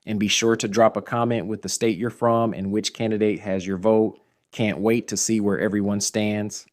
And be sure to drop a comment with the state you're from and which candidate has your vote. Can't wait to see where everyone stands.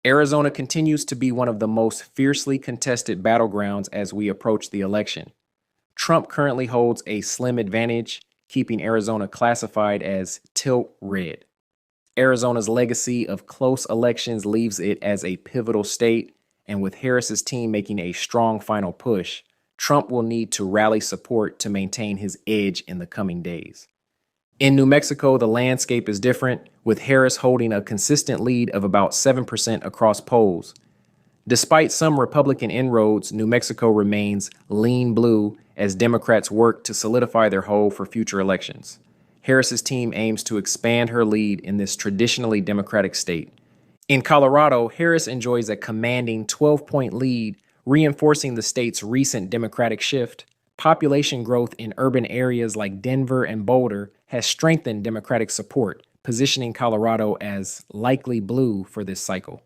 Arizona continues to be one of the most fiercely contested battlegrounds as we approach the election. Trump currently holds a slim advantage, keeping Arizona classified as tilt red. Arizona's legacy of close elections leaves it as a pivotal state, and with Harris's team making a strong final push, Trump will need to rally support to maintain his edge in the coming days. In New Mexico, the landscape is different, with Harris holding a consistent lead of about 7% across polls. Despite some Republican inroads, New Mexico remains lean blue as Democrats work to solidify their hold for future elections. Harris's team aims to expand her lead in this traditionally Democratic state. In Colorado, Harris enjoys a commanding 12-point lead, reinforcing the state's recent Democratic shift. Population growth in urban areas like Denver and Boulder has strengthened Democratic support, positioning Colorado as likely blue for this cycle.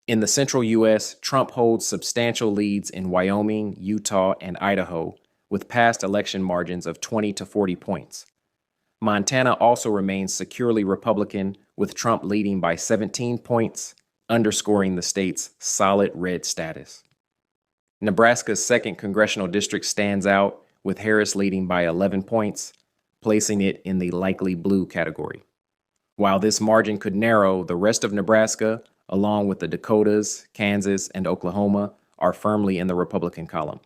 In the central U.S., Trump holds substantial leads in Wyoming, Utah, and Idaho, with past election margins of 20 to 40 points. Montana also remains securely Republican, with Trump leading by 17 points, underscoring the state's solid red status. Nebraska's 2nd congressional district stands out, with Harris leading by 11 points, placing it in the likely blue category. While this margin could narrow, the rest of Nebraska, along with the Dakotas, Kansas, and Oklahoma, are firmly in the Republican column.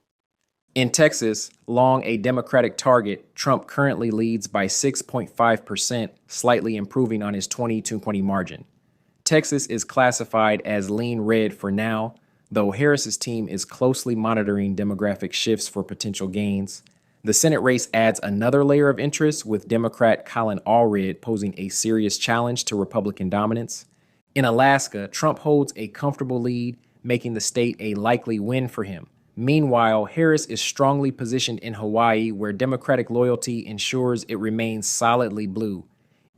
In Texas, long a Democratic target, Trump currently leads by 6.5%, slightly improving on his 20-20 margin. Texas is classified as lean red for now, though Harris's team is closely monitoring demographic shifts for potential gains. The Senate race adds another layer of interest, with Democrat Colin Allred posing a serious challenge to Republican dominance. In Alaska, Trump holds a comfortable lead, making the state a likely win for him. Meanwhile, Harris is strongly positioned in Hawaii, where Democratic loyalty ensures it remains solidly blue.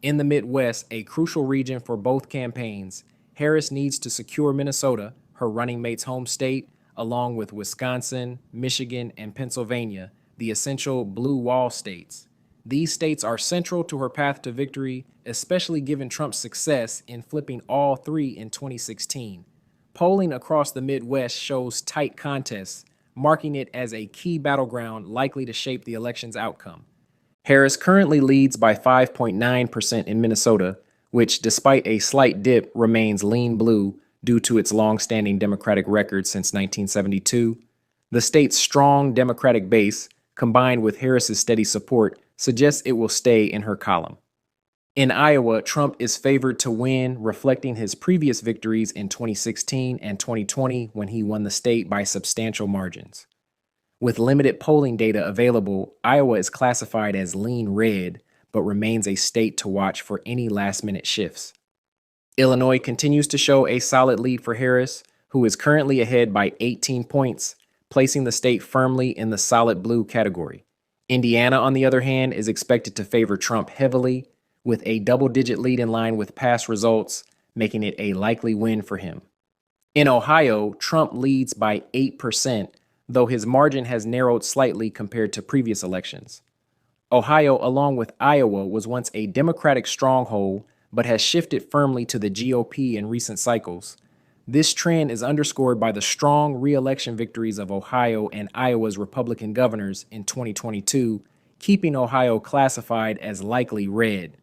In the Midwest, a crucial region for both campaigns, Harris needs to secure Minnesota, her running mate's home state, along with Wisconsin, Michigan, and Pennsylvania, the essential blue wall states. These states are central to her path to victory, especially given Trump's success in flipping all three in 2016. Polling across the Midwest shows tight contests, marking it as a key battleground likely to shape the election's outcome. Harris currently leads by 5.9% in Minnesota, which, despite a slight dip, remains lean blue due to its long-standing Democratic record since 1972. The state's strong Democratic base, combined with Harris's steady support, suggests it will stay in her column. In Iowa, Trump is favored to win, reflecting his previous victories in 2016 and 2020 when he won the state by substantial margins. With limited polling data available, Iowa is classified as lean red, but remains a state to watch for any last-minute shifts. Illinois continues to show a solid lead for Harris, who is currently ahead by 18 points, placing the state firmly in the solid blue category. Indiana, on the other hand, is expected to favor Trump heavily, with a double-digit lead in line with past results, making it a likely win for him. In Ohio, Trump leads by 8%, though his margin has narrowed slightly compared to previous elections. Ohio, along with Iowa, was once a Democratic stronghold, but has shifted firmly to the GOP in recent cycles. This trend is underscored by the strong re-election victories of Ohio and Iowa's Republican governors in 2022, keeping Ohio classified as likely red.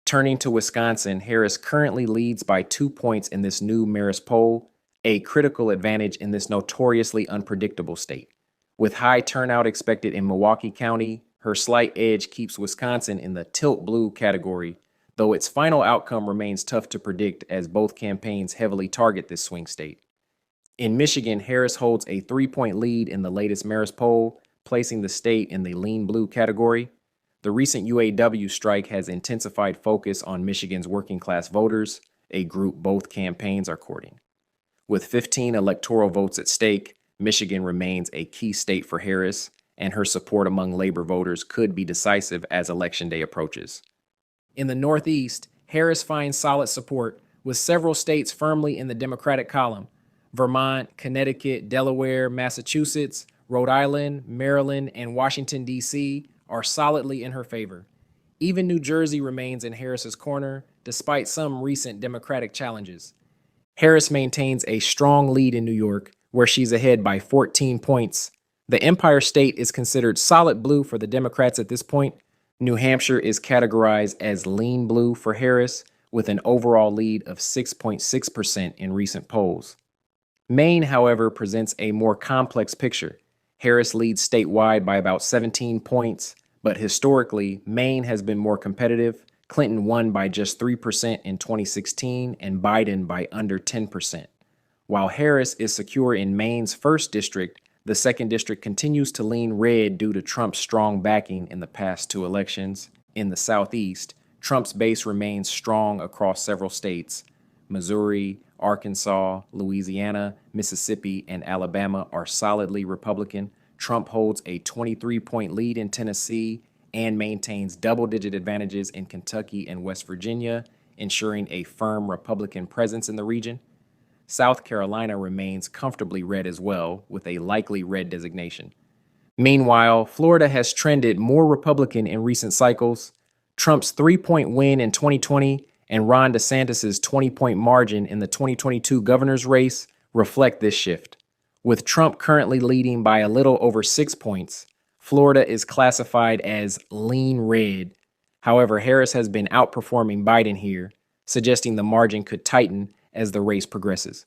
Turning to Wisconsin, Harris currently leads by 2 points in this new Marist poll, a critical advantage in this notoriously unpredictable state. With high turnout expected in Milwaukee County, her slight edge keeps Wisconsin in the tilt blue category, though its final outcome remains tough to predict as both campaigns heavily target this swing state. In Michigan, Harris holds a 3-point lead in the latest Marist poll, placing the state in the lean blue category. The recent UAW strike has intensified focus on Michigan's working-class voters, a group both campaigns are courting. With 15 electoral votes at stake, Michigan remains a key state for Harris, and her support among labor voters could be decisive as Election Day approaches. In the Northeast, Harris finds solid support, with several states firmly in the Democratic column. Vermont, Connecticut, Delaware, Massachusetts, Rhode Island, Maryland, and Washington, D.C. are solidly in her favor. Even New Jersey remains in Harris's corner, despite some recent Democratic challenges. Harris maintains a strong lead in New York, where she's ahead by 14 points. The Empire State is considered solid blue for the Democrats at this point. New Hampshire is categorized as lean blue for Harris, with an overall lead of 6.6% in recent polls. Maine, however, presents a more complex picture. Harris leads statewide by about 17 points, but historically, Maine has been more competitive. Clinton won by just 3% in 2016 and Biden by under 10%. While Harris is secure in Maine's first district, the second district continues to lean red due to Trump's strong backing in the past two elections. In the Southeast, Trump's base remains strong across several states. Missouri, Arkansas, Louisiana, Mississippi, and Alabama are solidly Republican. Trump holds a 23-point lead in Tennessee and maintains double-digit advantages in Kentucky and West Virginia, ensuring a firm Republican presence in the region. South Carolina remains comfortably red as well, with a likely red designation. Meanwhile, Florida has trended more Republican in recent cycles. Trump's 3-point win in 2020 and Ron DeSantis' 20-point margin in the 2022 governor's race reflect this shift. With Trump currently leading by a little over 6 points, Florida is classified as lean red. However, Harris has been outperforming Biden here, suggesting the margin could tighten as the race progresses.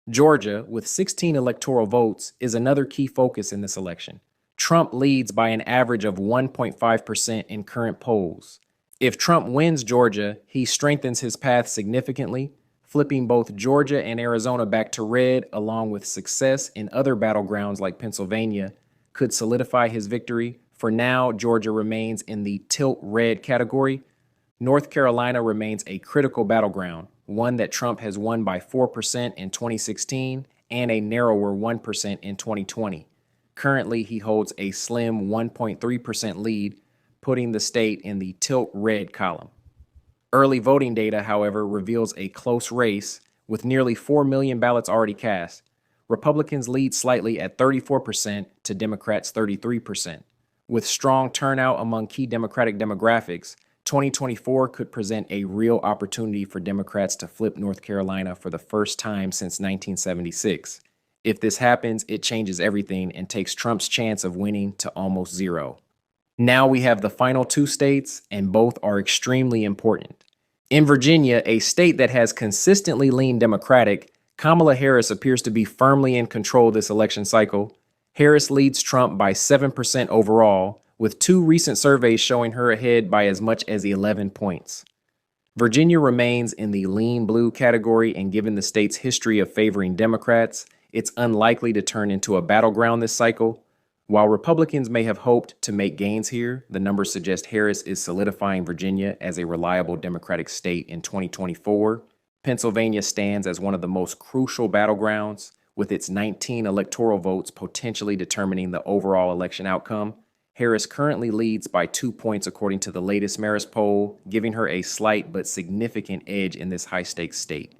Georgia, with 16 electoral votes, is another key focus in this election. Trump leads by an average of 1.5% in current polls. If Trump wins Georgia, he strengthens his path significantly, flipping both Georgia and Arizona back to red, along with success in other battlegrounds like Pennsylvania, could solidify his victory. For now, Georgia remains in the tilt red category. North Carolina remains a critical battleground, one that Trump has won by 4% in 2016 and a narrower 1% in 2020. Currently, he holds a slim 1.3% lead, putting the state in the tilt red column. Early voting data, however, reveals a close race with nearly 4 million ballots already cast. Republicans lead slightly at 34% to Democrats' 33%. With strong turnout among key Democratic demographics, 2024 could present a real opportunity for Democrats to flip North Carolina for the first time since 1976. If this happens, it changes everything and takes Trump's chance of winning to almost zero. Now we have the final two states, and both are extremely important. In Virginia, a state that has consistently leaned Democratic, Kamala Harris appears to be firmly in control this election cycle. Harris leads Trump by 7% overall, with two recent surveys showing her ahead by as much as 11 points. Virginia remains in the lean blue category, and given the state's history of favoring Democrats, it's unlikely to turn into a battleground this cycle. While Republicans may have hoped to make gains here, the numbers suggest Harris is solidifying Virginia as a reliable Democratic state in 2024. Pennsylvania stands as one of the most crucial battlegrounds, with its 19 electoral votes potentially determining the overall election outcome. Harris currently leads by 2 points according to the latest Marist poll, giving her a slight but significant edge in this high-stakes state.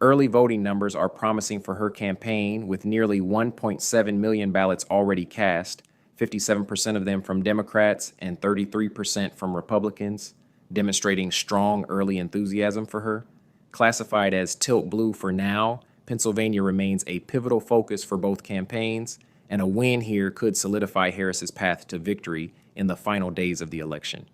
Early voting numbers are promising for her campaign, with nearly 1.7 million ballots already cast, 57% of them from Democrats and 33% from Republicans, demonstrating strong early enthusiasm for her. Classified as tilt blue for now, Pennsylvania remains a pivotal focus for both campaigns, and a win here could solidify Harris's path to victory in the final days of the election.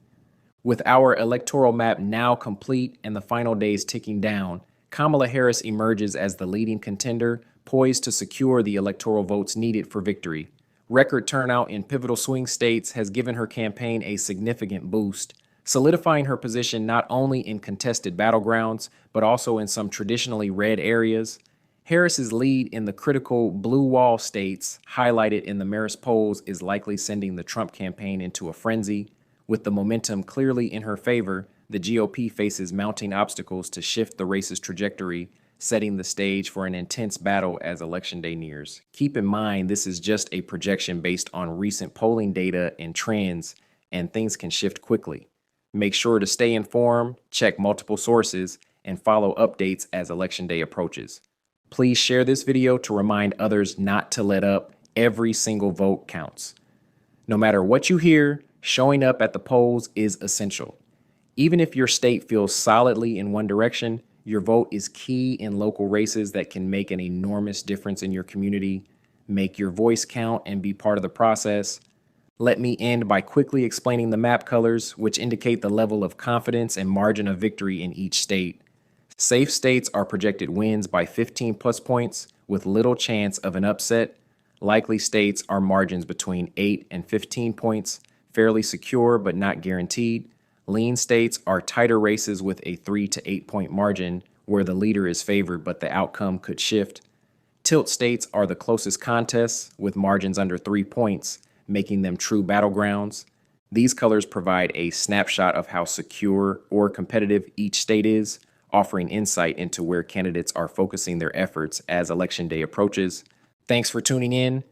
With our electoral map now complete and the final days ticking down, Kamala Harris emerges as the leading contender, poised to secure the electoral votes needed for victory. Record turnout in pivotal swing states has given her campaign a significant boost, solidifying her position not only in contested battlegrounds, but also in some traditionally red areas. Harris's lead in the critical blue wall states, highlighted in the Marist polls, is likely sending the Trump campaign into a frenzy. With the momentum clearly in her favor, the GOP faces mounting obstacles to shift the race's trajectory, setting the stage for an intense battle as Election Day nears. Keep in mind, this is just a projection based on recent polling data and trends, and things can shift quickly. Make sure to stay informed, check multiple sources, and follow updates as Election Day approaches. Please share this video to remind others not to let up. Every single vote counts. No matter what you hear, Showing up at the polls is essential. Even if your state feels solidly in one direction, your vote is key in local races that can make an enormous difference in your community. Make your voice count and be part of the process. Let me end by quickly explaining the map colors, which indicate the level of confidence and margin of victory in each state. Safe states are projected wins by 15 plus points with little chance of an upset. Likely states are margins between 8 and 15 points, fairly secure but not guaranteed. Lean states are tighter races with a 3 to 8 point margin where the leader is favored but the outcome could shift. Tilt states are the closest contests with margins under 3 points, making them true battlegrounds. These colors provide a snapshot of how secure or competitive each state is, offering insight into where candidates are focusing their efforts as Election Day approaches. Thanks for tuning in.